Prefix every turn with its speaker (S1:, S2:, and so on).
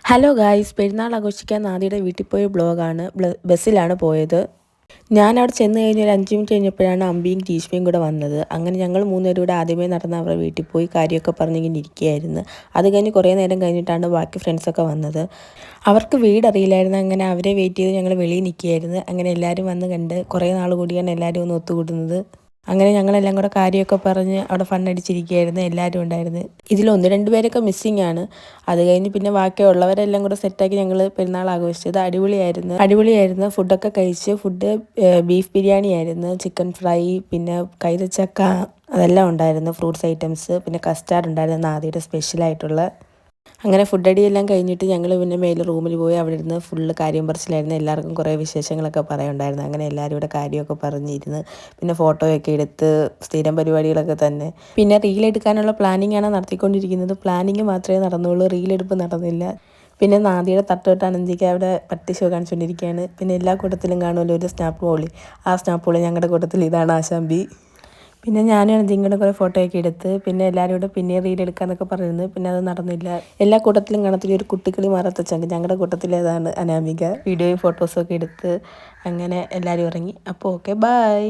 S1: Hello guys, പെരുന്നാൾ ആഘോഷിക്കാൻ നാദിയുടെ വീട്ടിൽ പോയ ബ്ലോഗാണ്. ബസ്സിലാണ് പോയത്. ഞാൻ അവിടെ ചെന്ന് കഴിഞ്ഞ് ഒരു 5 മിനിറ്റ് കഴിഞ്ഞപ്പോഴാണ് അമ്പിയും ടീഷ്മയും കൂടെ വന്നത്. അങ്ങനെ ഞങ്ങൾ 3 പേരും കൂടെ ആദ്യമേ നടന്ന് അവരുടെ വീട്ടിൽ പോയി കാര്യമൊക്കെ പറഞ്ഞിങ്ങനെ ഇരിക്കുകയായിരുന്നു. അത് കഴിഞ്ഞ് കുറേ നേരം കഴിഞ്ഞിട്ടാണ് ബാക്കി ഫ്രണ്ട്സൊക്കെ വന്നത്. അവർക്ക് വീട് അറിയില്ലായിരുന്നു. അങ്ങനെ അവരെ വെയിറ്റ് ചെയ്ത് ഞങ്ങൾ വെളിയിൽ നിൽക്കുകയായിരുന്നു. അങ്ങനെ എല്ലാവരും വന്ന് കണ്ട് കുറേ നാൾ കൂടിയാണ് എല്ലാവരും ഒന്ന് ഒത്തുകൂടുന്നത്. അങ്ങനെ ഞങ്ങളെല്ലാം കൂടെ കാര്യമൊക്കെ പറഞ്ഞ് അവിടെ ഫണ്ണടിച്ചിരിക്കുകയായിരുന്നു. എല്ലാവരും ഉണ്ടായിരുന്നു. ഇതിൽ 1-2 പേരൊക്കെ മിസ്സിങ് ആണ്. അത് കഴിഞ്ഞ് പിന്നെ ബാക്കിയുള്ളവരെല്ലാം കൂടെ സെറ്റാക്കി ഞങ്ങൾ പെരുന്നാൾ ആഘോഷിച്ചത്. അടിപൊളിയായിരുന്നു. ഫുഡൊക്കെ കഴിച്ച് ബീഫ് ബിരിയാണി ആയിരുന്നു, ചിക്കൻ ഫ്രൈ, പിന്നെ കൈതച്ചക്ക അതെല്ലാം ഉണ്ടായിരുന്നു, ഫ്രൂട്ട്സ് ഐറ്റംസ്, പിന്നെ കസ്റ്റാർഡ് ഉണ്ടായിരുന്നു, നാദിയുടെ സ്പെഷ്യലായിട്ടുള്ള. അങ്ങനെ ഫുഡടിയെല്ലാം കഴിഞ്ഞിട്ട് ഞങ്ങൾ പിന്നെ മേലെ റൂമിൽ പോയി അവിടെ ഇരുന്ന് ഫുള്ള് കാര്യം പറച്ചിലായിരുന്നു. എല്ലാവർക്കും കുറേ വിശേഷങ്ങളൊക്കെ പറയുണ്ടായിരുന്നു. അങ്ങനെ എല്ലാവരും കൂടെ കാര്യമൊക്കെ പറഞ്ഞിരുന്ന് പിന്നെ ഫോട്ടോയൊക്കെ എടുത്ത് സ്ഥിരം പരിപാടികളൊക്കെ തന്നെ. പിന്നെ റീലെടുക്കാനുള്ള പ്ലാനിങ്ങാണ് നടത്തിക്കൊണ്ടിരിക്കുന്നത്. പ്ലാനിങ് മാത്രമേ നടന്നുള്ളൂ, റീലെടുപ്പ് നടന്നില്ല. പിന്നെ നാദിയുടെ തട്ടോട്ട് അനന്തിക്ക് അവിടെ പട്ടി ഷോ കാണിച്ചുകൊണ്ടിരിക്കുകയാണ്. പിന്നെ എല്ലാ കൂട്ടത്തിലും കാണുമല്ലോ ഒരു സ്നാപ്പ് പോളി. ആ സ്നാപ്പ് പോളി ഞങ്ങളുടെ കൂട്ടത്തിൽ ഇതാണ് ആശാമ്പി. പിന്നെ ഞാനും അനന്തിയും കൂടെ കുറേ ഫോട്ടോയൊക്കെ എടുത്ത് പിന്നെ എല്ലാവരും കൂടെ പിന്നെ റീലെടുക്കാമെന്നൊക്കെ പറയുന്നത്. പിന്നെ അത് നടന്നില്ല. എല്ലാ കൂട്ടത്തിലും കാണത്തില്ല ഒരു കുട്ടിക്കളി മാറാത്ത ചങ്ക്. ഞങ്ങളുടെ കൂട്ടത്തിലേതാണ് അനാമിക. വീഡിയോയും ഫോട്ടോസും ഒക്കെ എടുത്ത് അങ്ങനെ എല്ലാവരും ഇറങ്ങി. അപ്പോൾ ഓക്കെ, ബൈ.